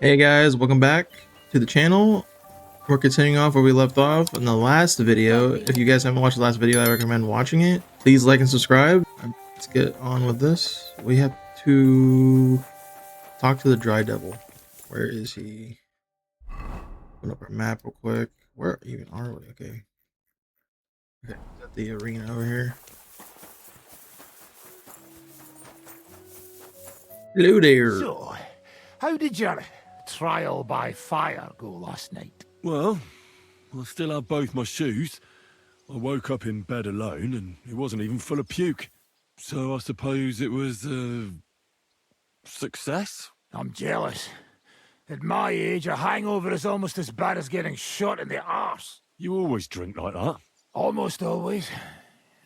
Hey guys, welcome back to the channel. We're continuing off where we left off in the last video. If you guys haven't watched the last video, I recommend watching it. Please like and subscribe. Let's get on with this. We have to talk to the Dry Devil. Where is he? Open up our map real quick. Where even are we? Okay. Got the arena over here. Hello there. So, how did your trial by fire go last night? Well, I still have both my shoes. I woke up in bed alone and it wasn't even full of puke. So I suppose it was a success? I'm jealous. At my age, a hangover is almost as bad as getting shot in the arse. You always drink like that. Almost always.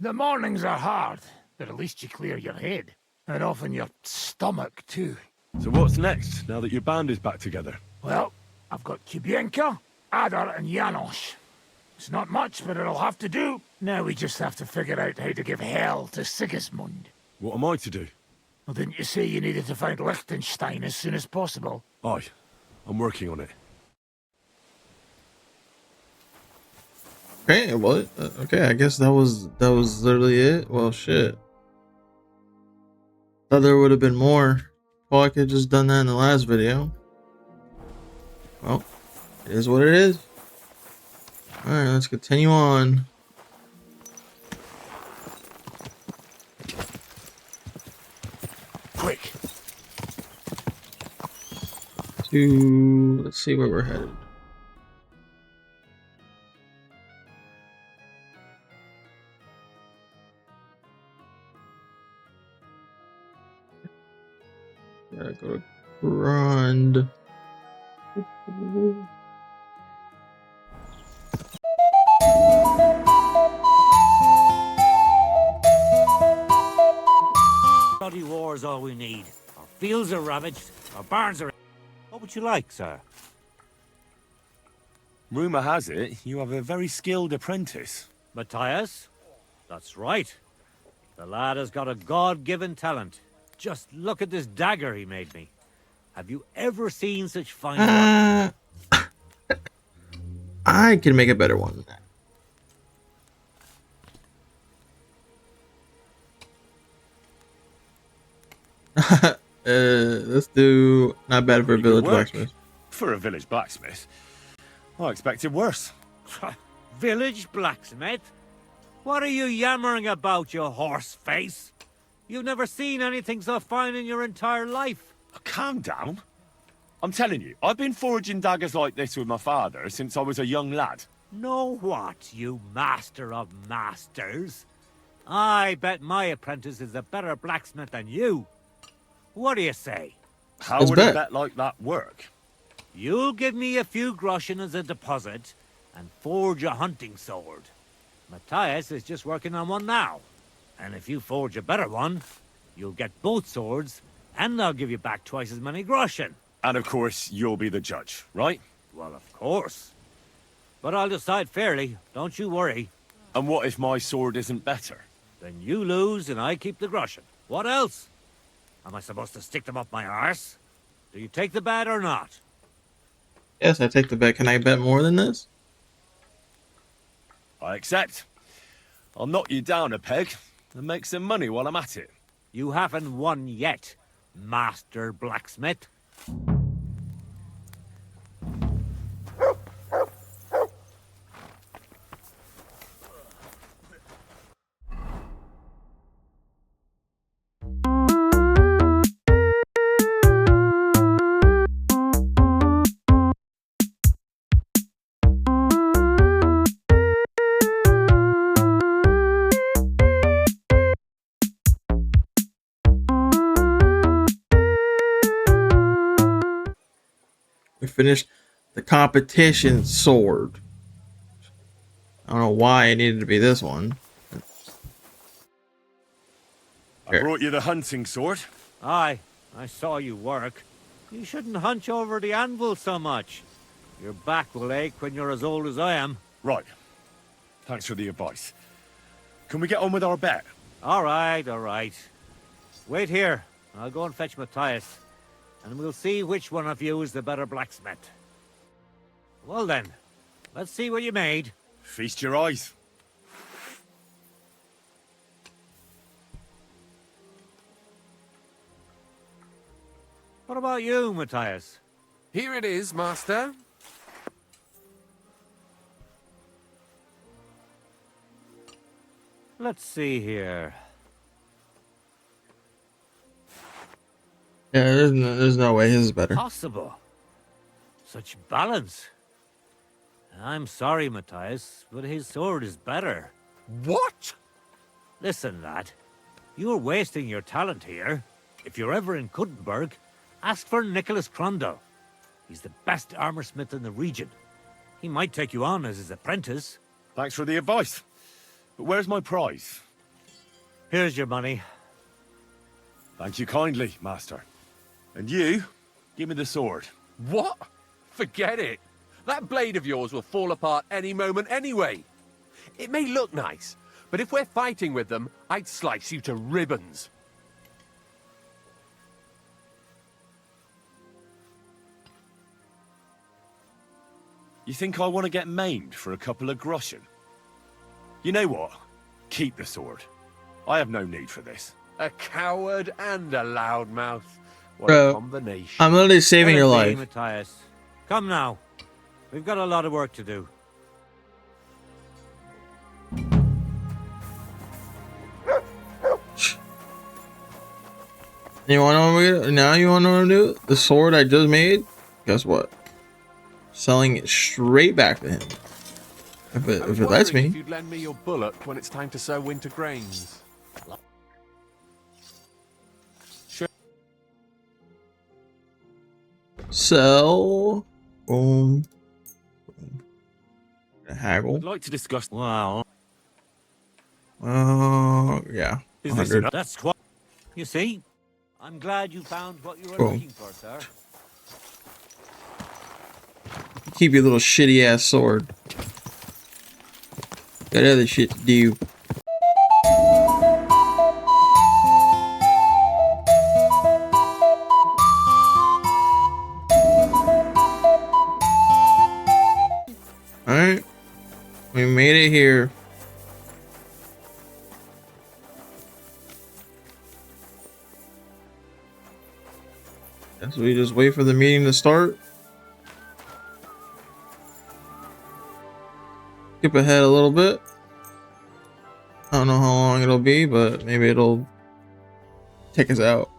The mornings are hard, but at least you clear your head. And often your stomach, too. So what's next, now that your band is back together? Well, I've got Kubienka, Adar, and Janos. It's not much, but it'll have to do. Now we just have to figure out how to give hell to Sigismund. What am I to do? Well, didn't you say you needed to find Liechtenstein as soon as possible? Aye, I'm working on it. Okay, well, okay, I guess that was literally it. Well, shit. Thought there would have been more. Well, I could have just done that in the last video. Well, it is what it is. Alright, let's continue on. Quick! Let's see where we're headed. Gotta go to Grund. Bloody war is all we need. Our fields are ravaged, our barns are... What would you like, sir? Rumour has it you have a very skilled apprentice. Matthias? That's right. The lad has got a God-given talent. Just look at this dagger he made me. Have you ever seen such fine work? I can make a better one than that. Let's do not bad for a village blacksmith. For a village blacksmith? I expected worse. Village blacksmith? What are you yammering about, you horse face? You've never seen anything so fine in your entire life. Calm down. I'm telling you, I've been forging daggers like this with my father since I was a young lad. Know what, you master of masters? I bet my apprentice is a better blacksmith than you. What do you say? How Let's would bet. a bet like that work? You'll give me a few groschen as a deposit and forge a hunting sword. Matthias is just working on one now. And if you forge a better one, you'll get both swords and I'll give you back twice as many groschen. And of course, you'll be the judge, right? Well, of course. But I'll decide fairly, don't you worry. And what if my sword isn't better? Then you lose and I keep the groschen. What else? Am I supposed to stick them up my arse? Do you take the bet or not? Yes, I take the bet. Can I bet more than this? I accept. I'll knock you down a peg and make some money while I'm at it. You haven't won yet, Master Blacksmith. We finished the competition sword. I don't know why it needed to be this one. I brought you the hunting sword. Aye, I saw you work. You shouldn't hunch over the anvil so much. Your back will ache when you're as old as I am. Right. Thanks for the advice. Can we get on with our bet? All right, all right. Wait here. I'll go and fetch Matthias. and we'll see which one of you is the better blacksmith. Well then, let's see what you made. Feast your eyes. What about you, Matthias? Here it is, master. Let's see here. Yeah, there's no way his is better. Possible. Such balance. I'm sorry, Matthias, but his sword is better. What? Listen, lad. You're wasting your talent here. If you're ever in Kuttenberg, ask for Nicholas Crondell. He's the best armorsmith in the region. He might take you on as his apprentice. Thanks for the advice. But where's my prize? Here's your money. Thank you kindly, master. And you, give me the sword. What? Forget it. That blade of yours will fall apart any moment anyway. It may look nice, but if we're fighting with them, I'd slice you to ribbons. You think I want to get maimed for a couple of groschen? You know what? Keep the sword. I have no need for this. A coward and a loudmouth. What Bro, a combination. I'm literally saving Let your it be, life. Matthias. Come now. We've got a lot of work to do. You want to know what now? You want to know what I'm do? The sword I just made. Guess what? Selling it straight back to him. If it lets me. If you'd lend me your bullock when it's time to sow winter grains. Sell. Boom. Haggle. I'd like to discuss. Wow. Yeah. Is this 100. enough? That's quite... You see? I'm glad you found what you were Boom. looking for, sir. Keep your little shitty ass sword. Got other shit to do. Alright. We made it here. Guess we just wait for the meeting to start. Skip ahead a little bit. I don't know how long it'll be, but maybe it'll take us out.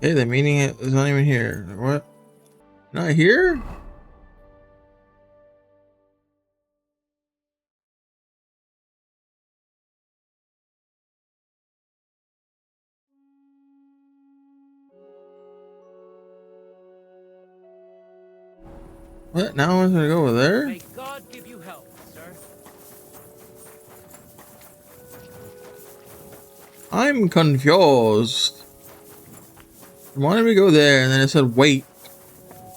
Hey, the meeting is not even here. What? Not here? What? Now I'm gonna go over there? May God give you help, sir. I'm confused. Why did we go there and then it said wait?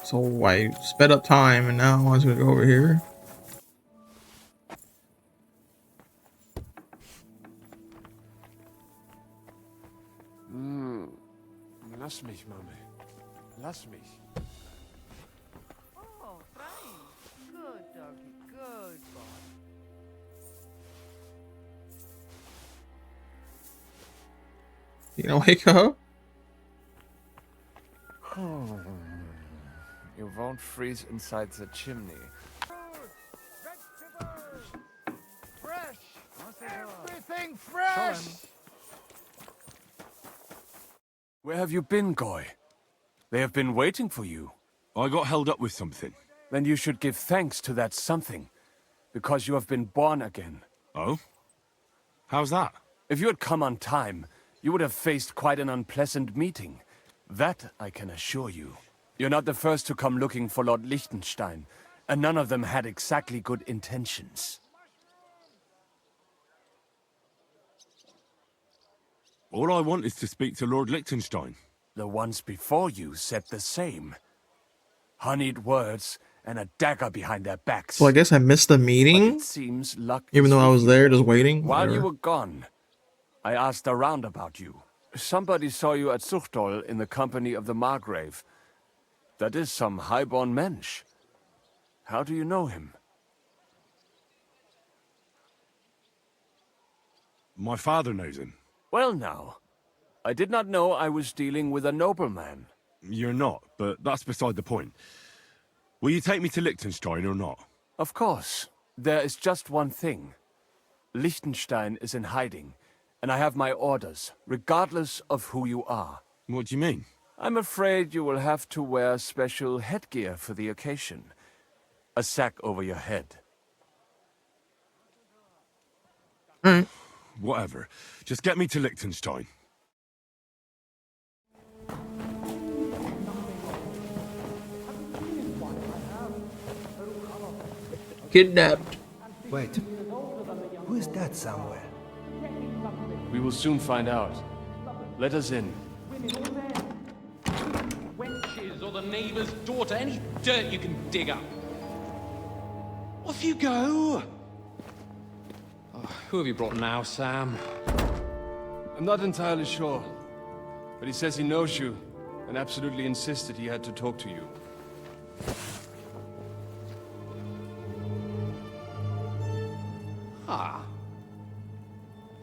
So I sped up time and now I want to go over here. Lass mich, Mami. Lass mich. Oh, fine. Good doggy, good boy. You gonna wake up? You won't freeze inside the chimney. Fresh! Everything fresh! Where have you been, Goy? They have been waiting for you. I got held up with something. Then you should give thanks to that something, because you have been born again. Oh? How's that? If you had come on time, you would have faced quite an unpleasant meeting. That I can assure you. You're not the first to come looking for Lord Liechtenstein, and none of them had exactly good intentions. All I want is to speak to Lord Liechtenstein. The ones before you said the same. Honeyed words and a dagger behind their backs. So I guess I missed the But meeting, it seems luck even is though I with was you. there just waiting. While you Whatever. were gone, I asked around about you. Somebody saw you at Zuchtol in the company of the Margrave. That is some highborn mensch. How do you know him? My father knows him. Well now, I did not know I was dealing with a nobleman. You're not, but that's beside the point. Will you take me to Liechtenstein or not? Of course. There is just one thing. Liechtenstein is in hiding, and I have my orders, regardless of who you are. What do you mean? I'm afraid you will have to wear special headgear for the occasion. A sack over your head. Alright. Whatever. Just get me to Liechtenstein. Kidnapped. Wait. Who is that somewhere? We will soon find out. Let us in. Wenches or the neighbour's daughter, any dirt you can dig up. Off you go! Oh, who have you brought now, Sam? I'm not entirely sure, but he says he knows you and absolutely insisted he had to talk to you. Ah.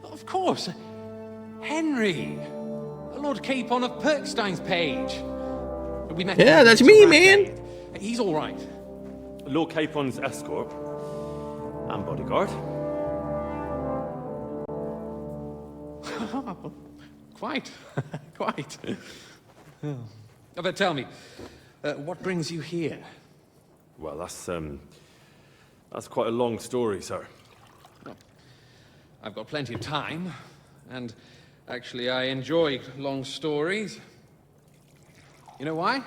Of course. Henry. Lord Capon of Perkstein's page. We met Yeah, him that's at me, Rat man. Day. He's all right. Lord Capon's escort and bodyguard. Quite. Quite. Oh, but tell me, what brings you here? Well, that's quite a long story, sir. I've got plenty of time, and actually I enjoy long stories. You know why?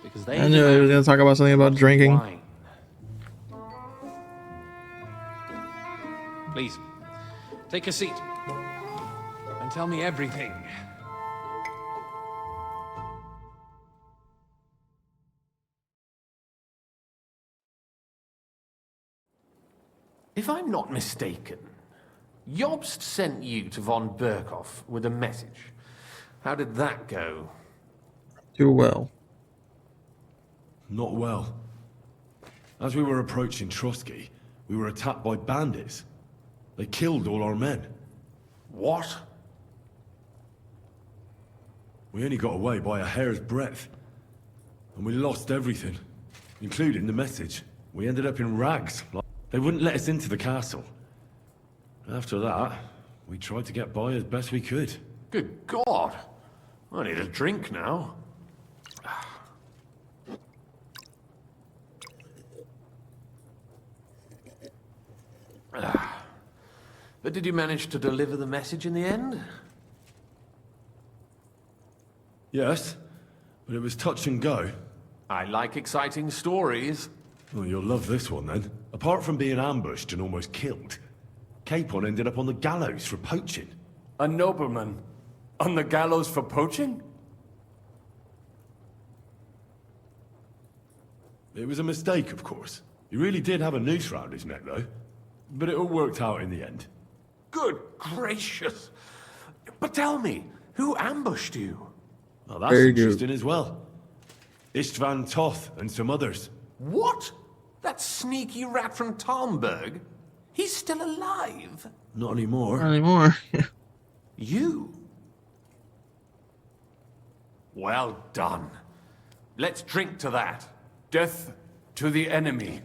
Because they I knew he was gonna talk about something about drinking. wine. Please, take a seat and tell me everything. If I'm not mistaken, Jobst sent you to von Berkhoff with a message. How did that go? Too well. Not well. As we were approaching Trotsky, we were attacked by bandits. They killed all our men. What? We only got away by a hair's breadth. And we lost everything, including the message. We ended up in rags. They wouldn't let us into the castle. After that, we tried to get by as best we could. Good God! I need a drink now. But did you manage to deliver the message in the end? Yes, but it was touch and go. I like exciting stories. Well, you'll love this one then. Apart from being ambushed and almost killed, Capon ended up on the gallows for poaching. A nobleman? On the gallows for poaching? It was a mistake, of course. He really did have a noose round his neck, though. But it all worked out in the end. Good gracious! But tell me, who ambushed you? Well, that's Very good. interesting as well. Istvan Toth and some others. What? That sneaky rat from Talmberg? He's still alive? Not anymore. Not anymore. You? Well done. Let's drink to that. Death to the enemy.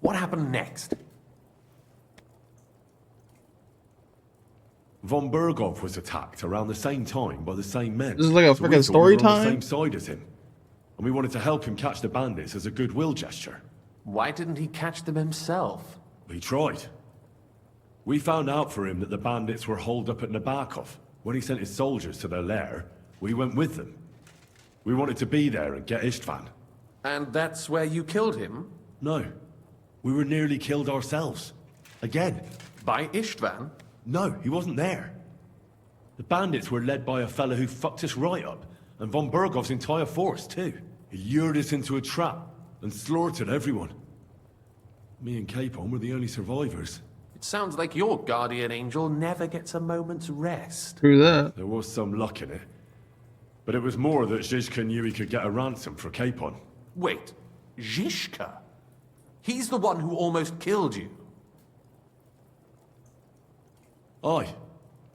What happened next? Von Berghoff was attacked around the same time by the same men. This is like a So we fucking thought story we were on the time? same side as him. And we wanted to help him catch the bandits as a goodwill gesture. Why didn't he catch them himself? He tried. We found out for him that the bandits were holed up at Nabokov. When he sent his soldiers to their lair, we went with them. We wanted to be there and get Istvan. And that's where you killed him? No. We were nearly killed ourselves. Again. By Istvan? No, he wasn't there. The bandits were led by a fella who fucked us right up, and von Bergov's entire force, too. He lured us into a trap and slaughtered everyone. Me and Capon were the only survivors. It sounds like your guardian angel never gets a moment's rest. True that. There was some luck in it. But it was more that Zizka knew he could get a ransom for Capon. Wait, Zizka? He's the one who almost killed you. Aye.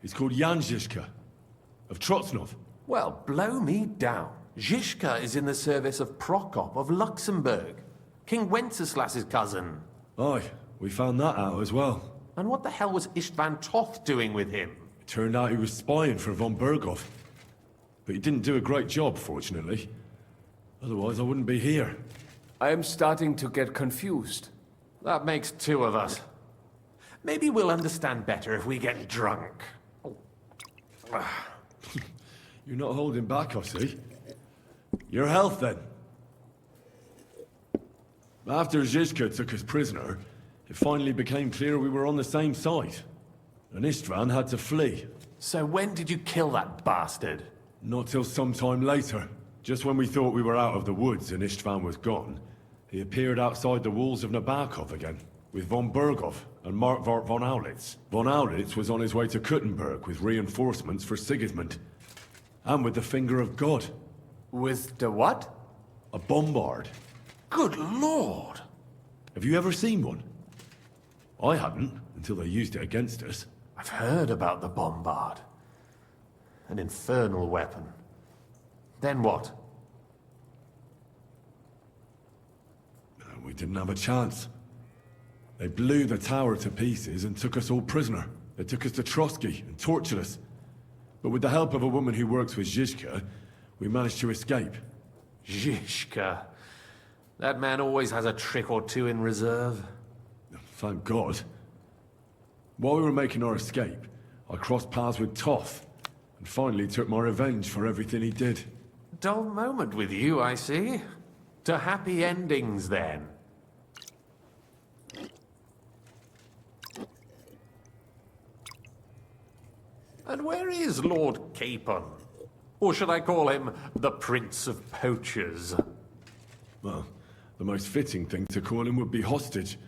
He's called Jan Zizka, of Trotsnov. Well, blow me down. Zizka is in the service of Prokop of Luxembourg, King Wenceslas's cousin. Aye, we found that out as well. And what the hell was Istvan Toth doing with him? It turned out he was spying for von Bergov. But he didn't do a great job, fortunately. Otherwise, I wouldn't be here. I am starting to get confused. That makes two of us. Maybe we'll understand better if we get drunk. You're not holding back, I see. Your health, then. After Zizka took us prisoner, it finally became clear we were on the same side. And Istvan had to flee. So when did you kill that bastard? Not till some time later. Just when we thought we were out of the woods and Istvan was gone, he appeared outside the walls of Nabokov again, with von Bergov and Markvart von Aulitz. Von Aulitz was on his way to Kuttenberg with reinforcements for Sigismund. And with the finger of God. With the what? A bombard. Good lord! Have you ever seen one? I hadn't, until they used it against us. I've heard about the bombard. An infernal weapon. Then what? We didn't have a chance. They blew the tower to pieces and took us all prisoner. They took us to Trotsky and tortured us. But with the help of a woman who works with Zizka, we managed to escape. Zizka. That man always has a trick or two in reserve. Thank God. While we were making our escape, I crossed paths with Toth, and finally took my revenge for everything he did. Dull moment with you, I see. To happy endings, then. And where is Lord Capon? Or should I call him the Prince of Poachers? Well, the most fitting thing to call him would be hostage,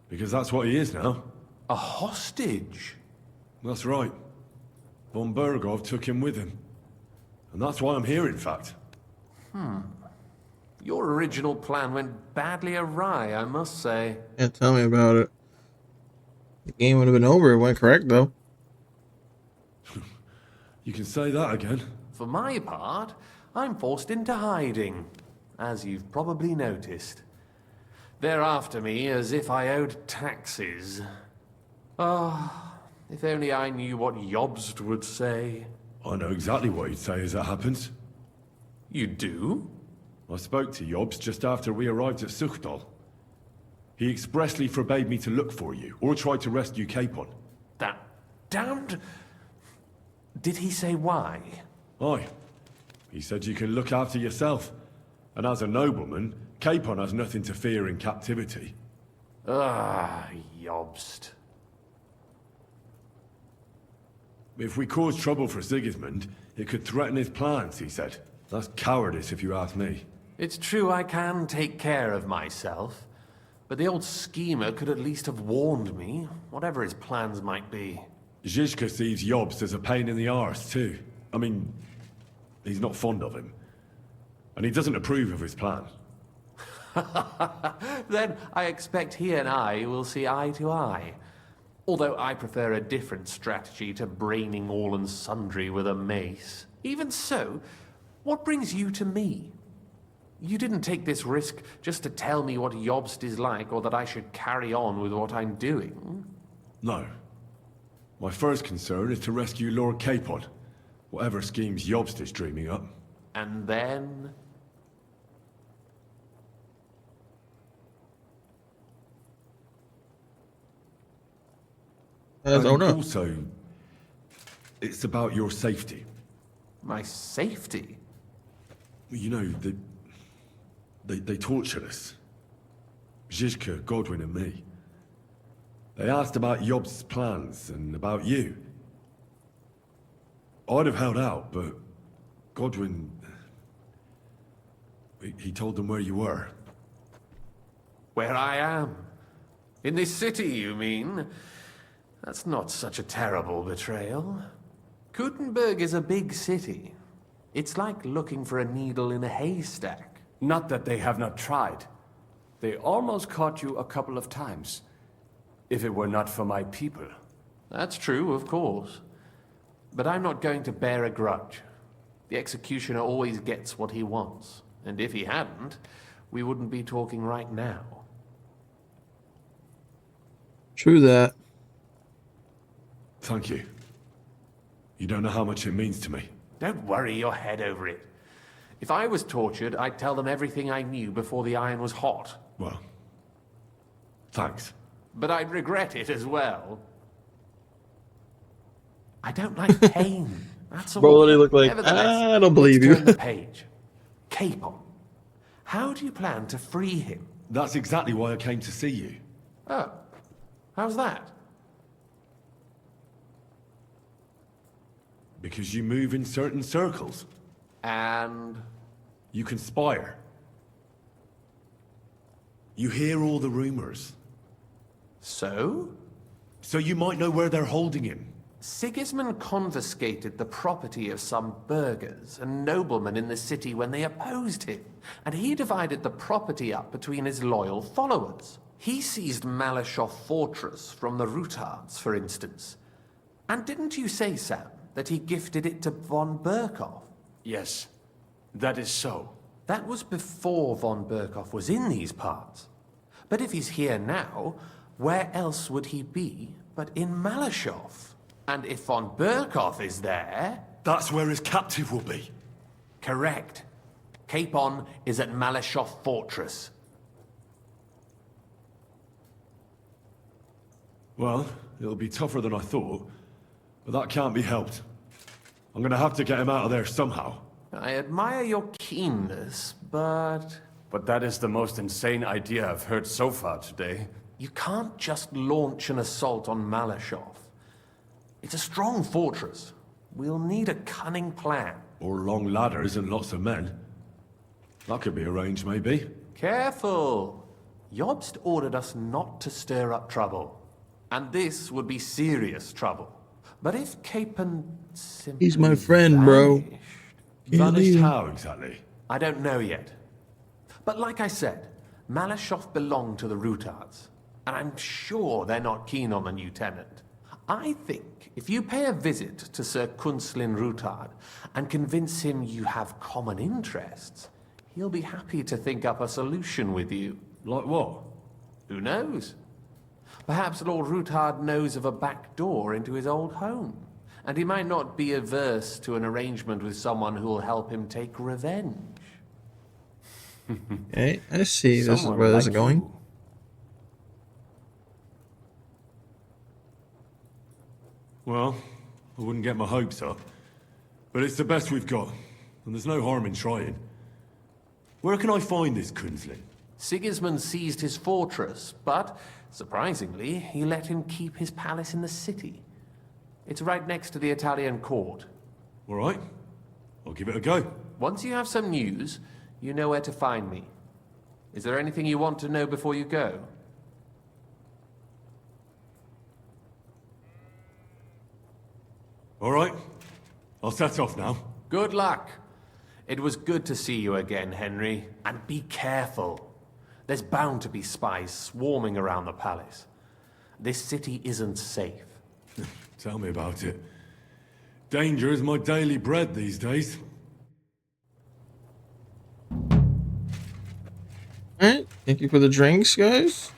because that's what he is now. A hostage? That's right. Von Bergov took him with him. And that's why I'm here, in fact. Your original plan went badly awry, I must say. Yeah, tell me about it. The game would have been over if it went correct, though. You can say that again. For my part, I'm forced into hiding, as you've probably noticed. They're after me as if I owed taxes. Ah, if only I knew what Jobst would say. I know exactly what he'd say as that happens. You do? I spoke to Jobst just after we arrived at Suchdal. He expressly forbade me to look for you, or try to rescue Capon. That damned... Did he say why? Aye. He said you can look after yourself. And as a nobleman, Capon has nothing to fear in captivity. Ah, Jobst. If we cause trouble for Sigismund, it could threaten his plans, he said. That's cowardice, if you ask me. It's true I can take care of myself, but the old schemer could at least have warned me, whatever his plans might be. Zizka sees Jobst as a pain in the arse, too. I mean, he's not fond of him. And he doesn't approve of his plan. Then I expect he and I will see eye to eye. Although I prefer a different strategy to braining all and sundry with a mace. Even so, what brings you to me? You didn't take this risk just to tell me what Jobst is like, or that I should carry on with what I'm doing. No. My first concern is to rescue Lord Capon, whatever schemes Jobst is dreaming up. And then... Oh no. Also, it's about your safety. My safety? You know, They tortured us. Zizka, Godwin and me. They asked about Job's plans and about you. I'd have held out, but Godwin... He told them where you were. Where I am? In this city, you mean? That's not such a terrible betrayal. Gutenberg is a big city. It's like looking for a needle in a haystack. Not that they have not tried. They almost caught you a couple of times. If it were not for my people. That's true, of course. But I'm not going to bear a grudge. The executioner always gets what he wants. And if he hadn't, we wouldn't be talking right now. True that. Thank you. You don't know how much it means to me. Don't worry your head over it. If I was tortured, I'd tell them everything I knew before the iron was hot. Well, thanks. But I'd regret it as well. I don't like pain. That's all. Bro, they look like, Nevertheless, I don't believe let's you. turn the page. Capon. How do you plan to free him? That's exactly why I came to see you. Oh, how's that? Because you move in certain circles. And... You conspire. You hear all the rumors. So? So you might know where they're holding him. Sigismund confiscated the property of some burghers and noblemen in the city when they opposed him, and he divided the property up between his loyal followers. He seized Malyshoff Fortress from the Rutards, for instance. And didn't you say, Sam, that he gifted it to von Berkoff? Yes, that is so. That was before von Berkoff was in these parts. But if he's here now, where else would he be but in Malyshoff? And if von Berkoff is there... That's where his captive will be. Correct. Capon is at Malyshoff Fortress. Well, it'll be tougher than I thought, but that can't be helped. I'm gonna have to get him out of there somehow. I admire your keenness, but... But that is the most insane idea I've heard so far today. You can't just launch an assault on Malyshoff. It's a strong fortress. We'll need a cunning plan. Or long ladders and lots of men. That could be arranged, maybe. Careful! Jobst ordered us not to stir up trouble. And this would be serious trouble. But if Capon simply He's my friend, bro. Vanished how, exactly? I don't know yet. But like I said, Malyshoff belonged to the Rutards. And I'm sure they're not keen on the new tenant. I think if you pay a visit to Sir Kunslin Rutard and convince him you have common interests, he'll be happy to think up a solution with you. Like what? Who knows? Perhaps Lord Rutard knows of a back door into his old home, and he might not be averse to an arrangement with someone who will help him take revenge. Okay, I see. This is Someone where this is like going. you. Well, I wouldn't get my hopes up. But it's the best we've got, and there's no harm in trying. Where can I find this Kunslin? Sigismund seized his fortress, but, surprisingly, he let him keep his palace in the city. It's right next to the Italian court. All right, I'll give it a go. Once you have some news, you know where to find me. Is there anything you want to know before you go? All right, I'll set off now. Good luck. It was good to see you again, Henry. And be careful. There's bound to be spies swarming around the palace. This city isn't safe. Tell me about it. Danger is my daily bread these days. Alright, thank you for the drinks, guys.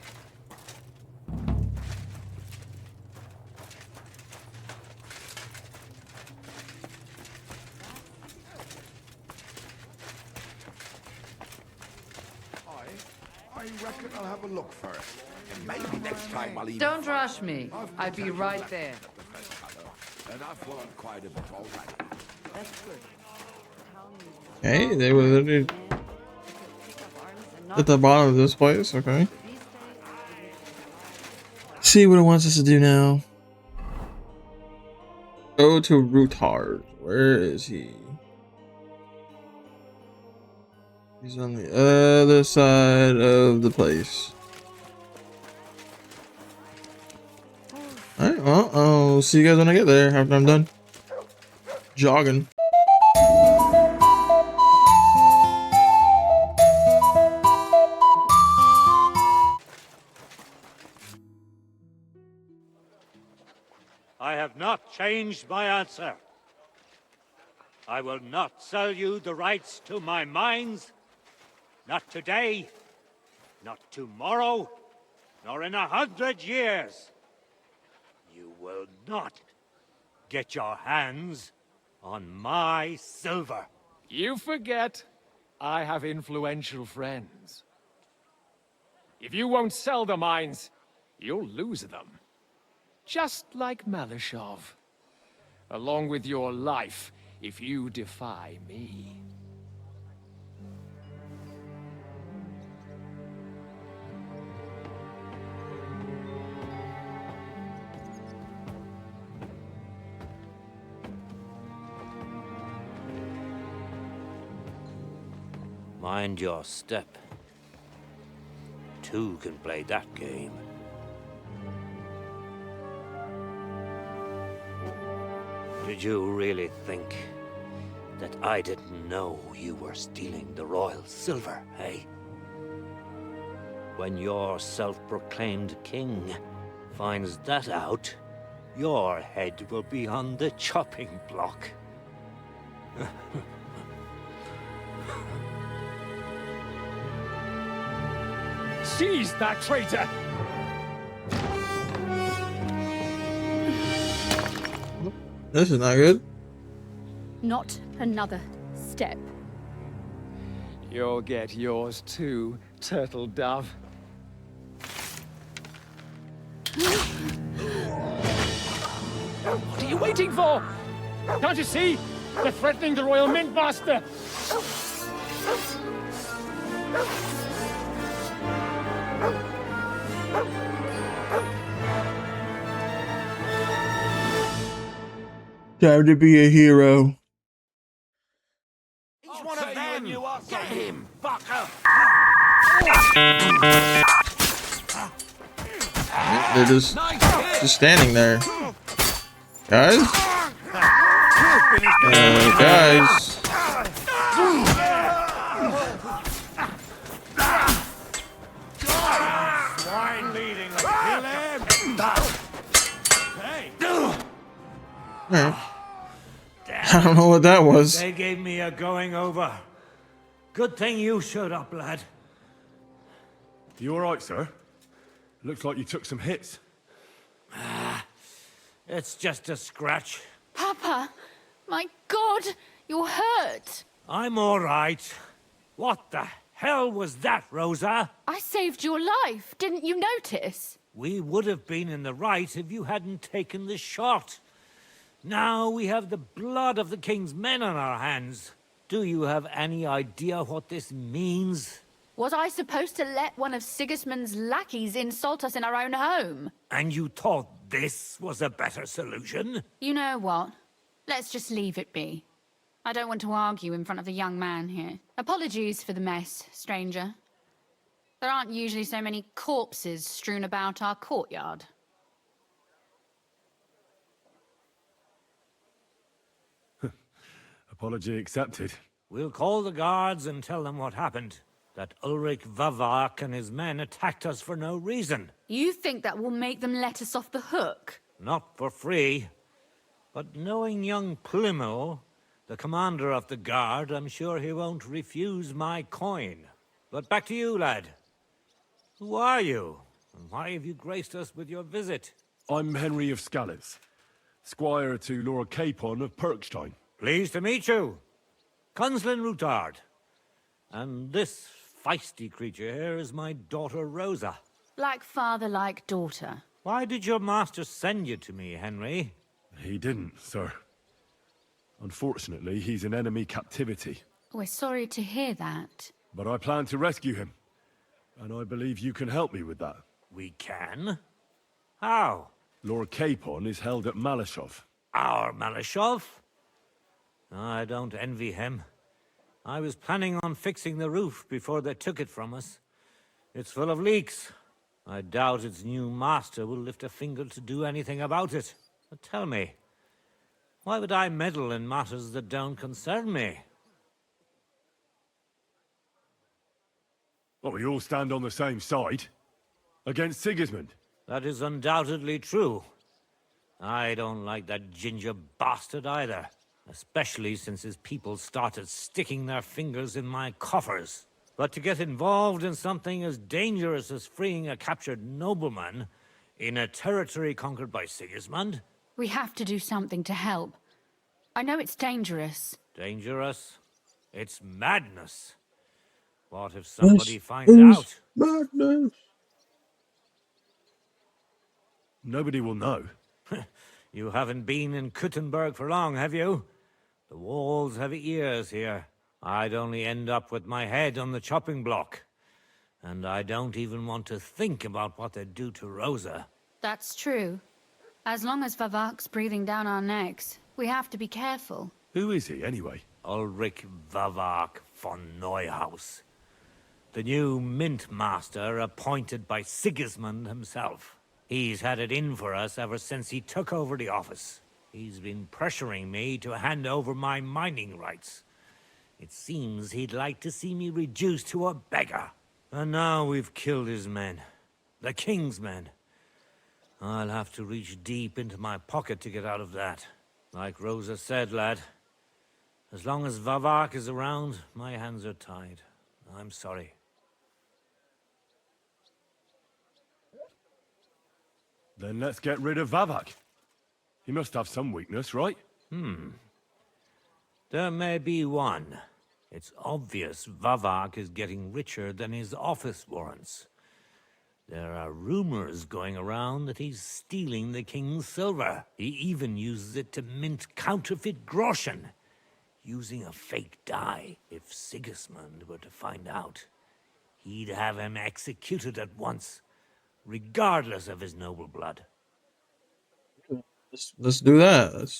I reckon I'll have a look first. And maybe next time I'll even... Don't rush me. I'll be right there. And I've learned quite a bit already. That's good. Okay, they were literally... At the bottom of this place, okay. See what it wants us to do now. Go to Rootard. Where is he? He's on the other side of the place. Alright, well, I'll see you guys when I get there after I'm done jogging. I have not changed my answer. I will not sell you the rights to my mines. Not today, not tomorrow, nor in 100 years. You will not get your hands on my silver. You forget I have influential friends. If you won't sell the mines, you'll lose them. Just like Malashov. Along with your life, if you defy me. Mind your step. Two can play that game. Did you really think that I didn't know you were stealing the royal silver, eh? When your self-proclaimed king finds that out, your head will be on the chopping block. Seize that traitor! This is not good. Not another step. You'll get yours too, turtle dove. What are you waiting for? Can't you see? They're threatening the Royal Mint Master! Time to be a hero. He's one of them. Get him, fucker. They're just standing there. Guys? Guys. Swine leading. Kill him. Hey. Alright. I don't know what that was. They gave me a going over. Good thing you showed up, lad. You all right, sir? Looks like you took some hits. It's just a scratch. Papa, my God, you're hurt. I'm all right. What the hell was that, Rosa? I saved your life. Didn't you notice? We would have been in the right if you hadn't taken the shot. Now we have the blood of the king's men on our hands. Do you have any idea what this means? Was I supposed to let one of Sigismund's lackeys insult us in our own home? And you thought this was a better solution? You know what? Let's just leave it be. I don't want to argue in front of the young man here. Apologies for the mess, stranger. There aren't usually so many corpses strewn about our courtyard. Apology accepted. We'll call the guards and tell them what happened. That Ulrich Vavak and his men attacked us for no reason. You think that will make them let us off the hook? Not for free. But knowing young Plymouth, the commander of the guard, I'm sure he won't refuse my coin. But back to you, lad. Who are you? And why have you graced us with your visit? I'm Henry of Scales, squire to Lord Capon of Perkstein. Pleased to meet you. Conslin Routard. And this feisty creature here is my daughter Rosa. Like father, like daughter. Why did your master send you to me, Henry? He didn't, sir. Unfortunately, he's in enemy captivity. We're sorry to hear that. But I plan to rescue him. And I believe you can help me with that. We can? How? Lord Capon is held at Malashov. Our Malashov? I don't envy him. I was planning on fixing the roof before they took it from us. It's full of leaks. I doubt its new master will lift a finger to do anything about it. But tell me, why would I meddle in matters that don't concern me? Well, we all stand on the same side. Against Sigismund. That is undoubtedly true. I don't like that ginger bastard either. Especially since his people started sticking their fingers in my coffers. But to get involved in something as dangerous as freeing a captured nobleman in a territory conquered by Sigismund? We have to do something to help. I know it's dangerous. Dangerous? It's madness. What if somebody finds out? Madness. Nobody will know. You haven't been in Kuttenberg for long, have you? The walls have ears here. I'd only end up with my head on the chopping block. And I don't even want to think about what they'd do to Rosa. That's true. As long as Vavak's breathing down our necks, we have to be careful. Who is he, anyway? Ulrich Vavak von Neuhaus. The new mint master appointed by Sigismund himself. He's had it in for us ever since he took over the office. He's been pressuring me to hand over my mining rights. It seems he'd like to see me reduced to a beggar. And now we've killed his men. The king's men. I'll have to reach deep into my pocket to get out of that. Like Rosa said, lad, as long as Vavak is around, my hands are tied. I'm sorry. Then let's get rid of Vavak. He must have some weakness, right? There may be one. It's obvious Vavak is getting richer than his office warrants. There are rumors going around that he's stealing the king's silver. He even uses it to mint counterfeit groschen, using a fake die. If Sigismund were to find out, he'd have him executed at once, regardless of his noble blood. Let's do that.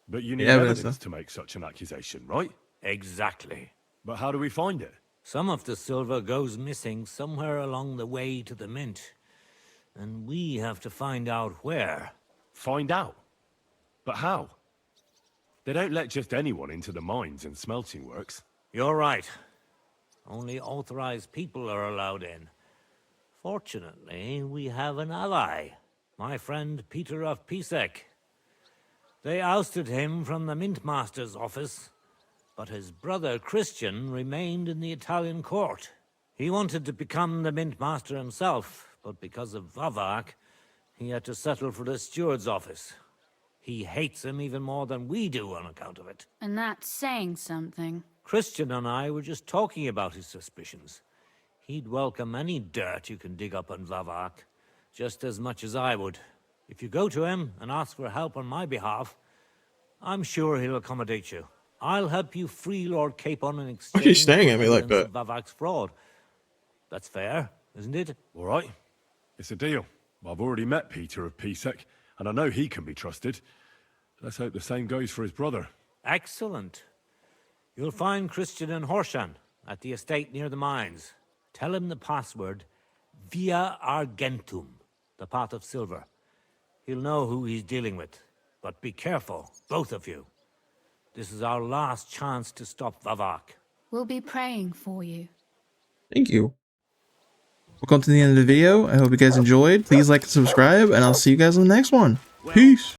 But you need evidence evidence to make such an accusation, right? Exactly. But how do we find it? Some of the silver goes missing somewhere along the way to the mint. And we have to find out where. Find out? But how? They don't let just anyone into the mines and smelting works. You're right. Only authorized people are allowed in. Fortunately, we have an ally. My friend Peter of Pisek. They ousted him from the Mint Master's office, but his brother Christian remained in the Italian court. He wanted to become the Mint Master himself, but because of Vavak, he had to settle for the steward's office. He hates him even more than we do on account of it. And that's saying something. Christian and I were just talking about his suspicions. He'd welcome any dirt you can dig up on Vavak, just as much as I would. If you go to him and ask for help on my behalf, I'm sure he'll accommodate you. I'll help you free Lord Capon in exchange Why are you staring at me like that? Vavak's fraud. That's fair, isn't it? All right. It's a deal. I've already met Peter of Pisek, and I know he can be trusted. Let's hope the same goes for his brother. Excellent. You'll find Christian and Horshan at the estate near the mines. Tell him the password, Via Argentum, the path of silver. He'll know who he's dealing with. But be careful, both of you. This is our last chance to stop Vavak. We'll be praying for you. Thank you. We'll come to the end of the video. I hope you guys enjoyed. Please like and subscribe, and I'll see you guys in the next one. Peace.